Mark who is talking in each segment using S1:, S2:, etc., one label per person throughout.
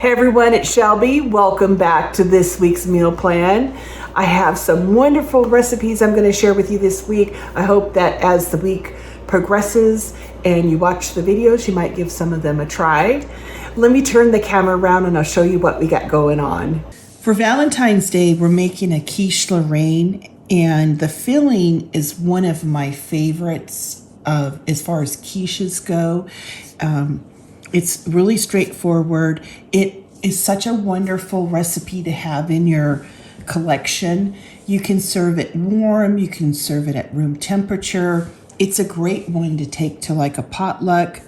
S1: Hey everyone, it's Shelby. Welcome back to this week's meal plan. I have some wonderful recipes I'm going to share with you this week. I hope that as the week progresses and you watch the videos, you might give some of them a try. Let me turn the camera around and I'll show you what we got going on. For Valentine's Day, we're making a quiche Lorraine, and the filling is one of my favorites as far as quiches go. It's really straightforward. It is such a wonderful recipe to have in your collection. You can serve it warm, you can serve it at room temperature. It's a great one to take to like a potluck.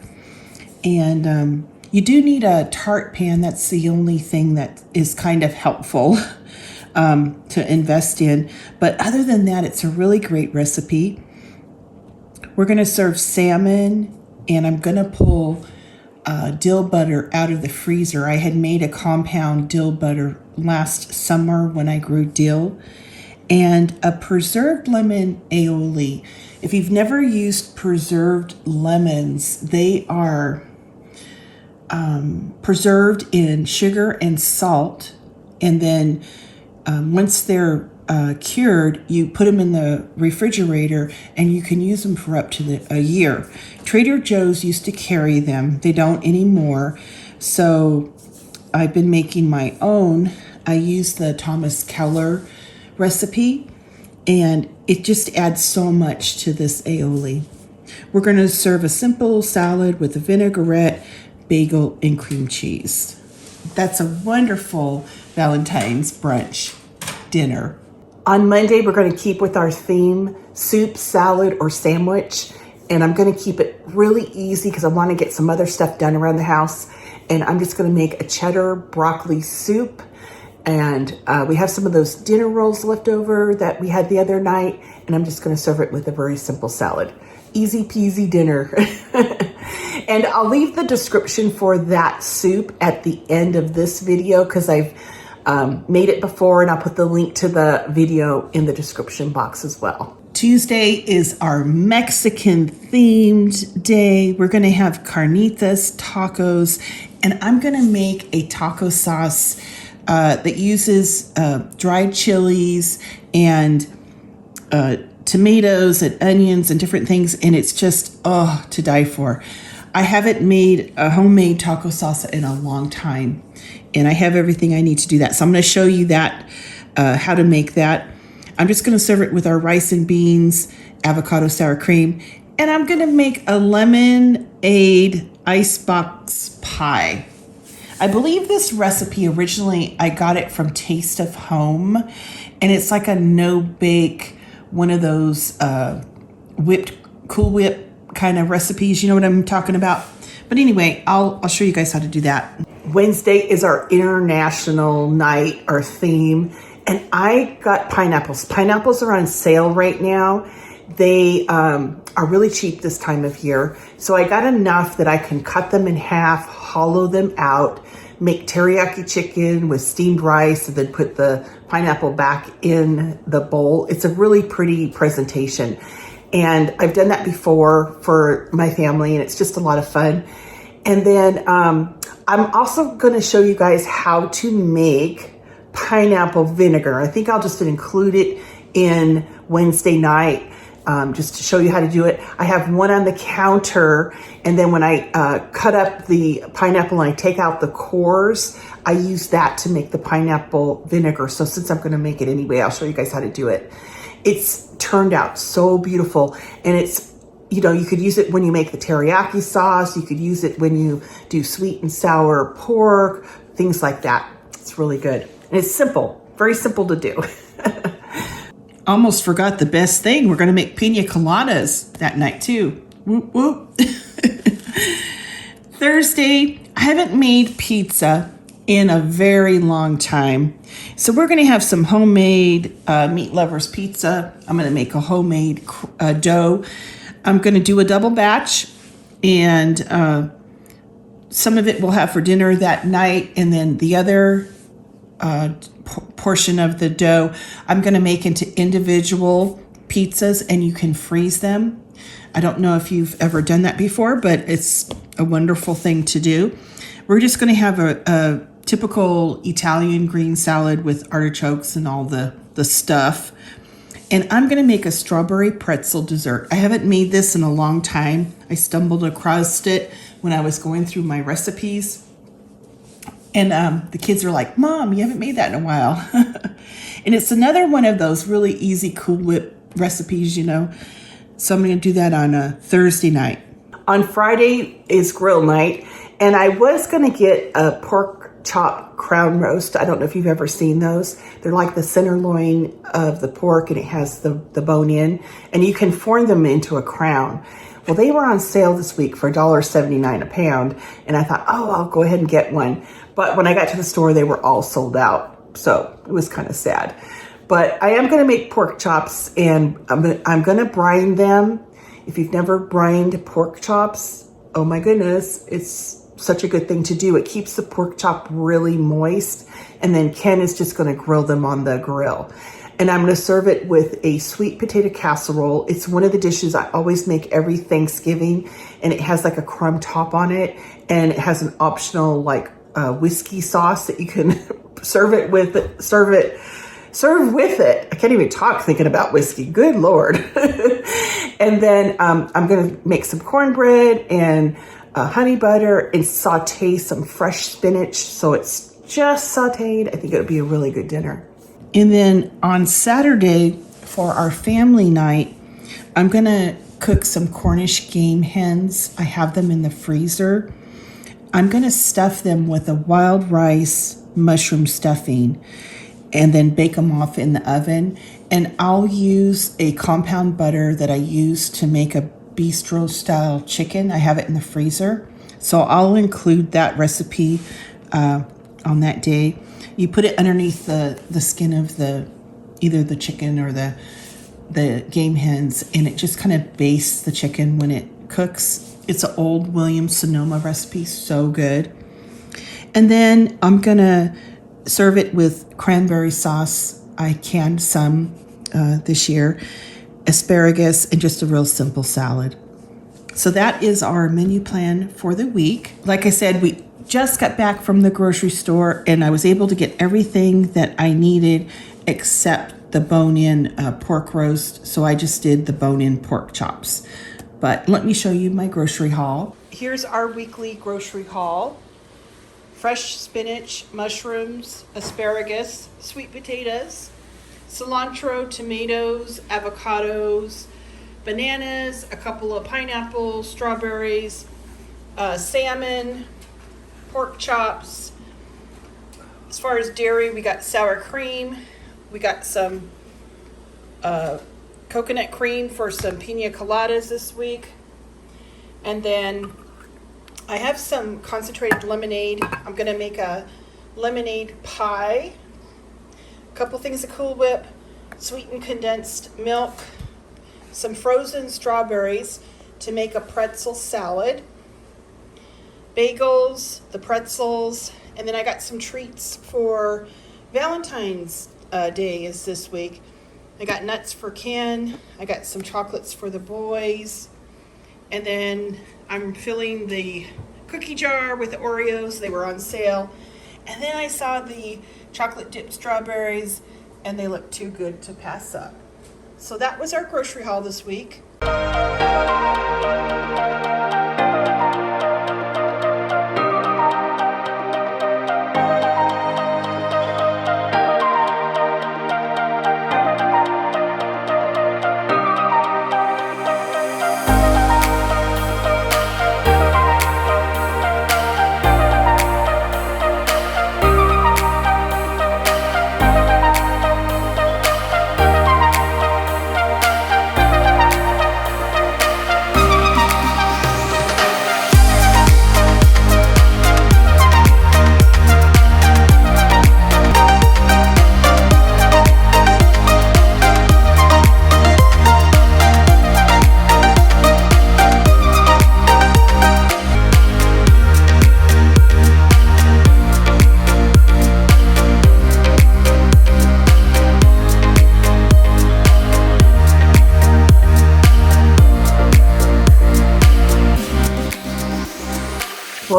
S1: And you do need a tart pan. That's the only thing that is kind of helpful to invest in. But other than that, it's a really great recipe. We're gonna serve salmon, and I'm gonna pull dill butter out of the freezer. I had made a compound dill butter last summer when I grew dill, and a preserved lemon aioli. If you've never used preserved lemons, they are preserved in sugar and salt, and then once they're cured, you put them in the refrigerator and you can use them for up to a year. Trader Joe's used to carry them. They don't anymore. So I've been making my own. I use the Thomas Keller recipe, and it just adds so much to this aioli. We're going to serve a simple salad with a vinaigrette, bagel, and cream cheese. That's a wonderful Valentine's brunch dinner. On Monday, we're going to keep with our theme, soup, salad, or sandwich. And I'm going to keep it really easy because I want to get some other stuff done around the house. And I'm just going to make a cheddar broccoli soup. And we have some of those dinner rolls left over that we had the other night. And I'm just going to serve it with a very simple salad. Easy peasy dinner. And I'll leave the description for that soup at the end of this video because I've made it before, and I'll put the link to the video in the description box as well. Tuesday is our Mexican themed day. We're going to have carnitas, tacos, and I'm going to make a taco sauce that uses dried chilies and tomatoes and onions and different things, and it's just, to die for. I haven't made a homemade taco sauce in a long time, and I have everything I need to do that. So I'm going to show you that, how to make that. I'm just going to serve it with our rice and beans, avocado sour cream, and I'm going to make a lemonade icebox pie. I believe this recipe originally, I got it from Taste of Home, and it's like a no-bake, one of those Cool Whip kind of recipes. You know what I'm talking about? But anyway, I'll show you guys how to do that. Wednesday is our international night, our theme, and I got pineapples. Pineapples are on sale right now. They are really cheap this time of year. So I got enough that I can cut them in half, hollow them out, make teriyaki chicken with steamed rice, and then put the pineapple back in the bowl. It's a really pretty presentation. And I've done that before for my family, and it's just a lot of fun. And then I'm also going to show you guys how to make pineapple vinegar. I think I'll just include it in Wednesday night just to show you how to do it. I have one on the counter, and then when I cut up the pineapple and I take out the cores, I use that to make the pineapple vinegar. So since I'm going to make it anyway, I'll show you guys how to do it. It's turned out so beautiful, and it's, you know, you could use it when you make the teriyaki sauce. You could use it when you do sweet and sour pork, things like that. It's really good. And it's simple, very simple to do. Almost forgot the best thing. We're going to make pina coladas that night too. Whoop, whoop. Thursday, I haven't made pizza in a very long time. So we're going to have some homemade meat lovers pizza. I'm going to make a homemade dough. I'm going to do a double batch, and some of it we'll have for dinner that night, and then the other portion of the dough I'm going to make into individual pizzas, and you can freeze them. I don't know if you've ever done that before, but it's a wonderful thing to do. We're just going to have typical Italian green salad with artichokes and all the stuff. And I'm going to make a strawberry pretzel dessert. I haven't made this in a long time. I stumbled across it when I was going through my recipes. And the kids are like, Mom, you haven't made that in a while. And it's another one of those really easy Cool Whip recipes, you know. So I'm going to do that on a Thursday night. On Friday is grill night. And I was going to get a pork chop crown roast. I don't know if you've ever seen those. They're like the center loin of the pork, and it has the bone in, and you can form them into a crown. Well, they were on sale this week for $1.79 a pound, and I thought, oh, I'll go ahead and get one. But when I got to the store, they were all sold out, so it was kind of sad. But I am going to make pork chops, and I'm going to brine them. If you've never brined pork chops, oh my goodness, it's such a good thing to do. It keeps the pork chop really moist, and then Ken is just going to grill them on the grill. And I'm going to serve it with a sweet potato casserole. It's one of the dishes I always make every Thanksgiving, and it has like a crumb top on it, and it has an optional like whiskey sauce that you can serve with it. I can't even talk thinking about whiskey. Good Lord. And then I'm going to make some cornbread and honey butter and saute some fresh spinach. So it's just sauteed. I think it would be a really good dinner. And then on Saturday for our family night, I'm going to cook some Cornish game hens. I have them in the freezer. I'm going to stuff them with a wild rice mushroom stuffing and then bake them off in the oven. And I'll use a compound butter that I use to make a bistro style chicken. I have it in the freezer. So I'll include that recipe on that day. You put it underneath the skin of either the chicken or the game hens, and it just kind of bastes the chicken when it cooks. It's an old Williams Sonoma recipe, so good. And then I'm gonna serve it with cranberry sauce. I canned some this year, asparagus, and just a real simple salad. So that is our menu plan for the week. Like I said, we just got back from the grocery store, and I was able to get everything that I needed except the bone-in pork roast. So I just did the bone-in pork chops. But let me show you my grocery haul. Here's our weekly grocery haul. Fresh spinach, mushrooms, asparagus, sweet potatoes, cilantro, tomatoes, avocados, bananas, a couple of pineapples, strawberries, salmon, pork chops. As far as dairy, we got sour cream. We got some coconut cream for some pina coladas this week. And then I have some concentrated lemonade. I'm going to make a lemonade pie. A couple things of Cool Whip, sweetened condensed milk, some frozen strawberries to make a pretzel salad, bagels, the pretzels, and then I got some treats for Valentines Day is this week. I got nuts for Ken, I got some chocolates for the boys, and then I'm filling the cookie jar with the Oreos. They were on sale. And then I saw the chocolate dipped strawberries, and they look too good to pass up. So that was our grocery haul this week.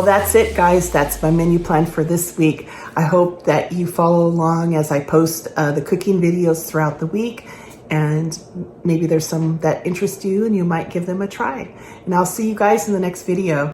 S1: Well, that's it, guys. That's my menu plan for this week. I hope that you follow along as I post the cooking videos throughout the week, and maybe there's some that interest you and you might give them a try. And I'll see you guys in the next video.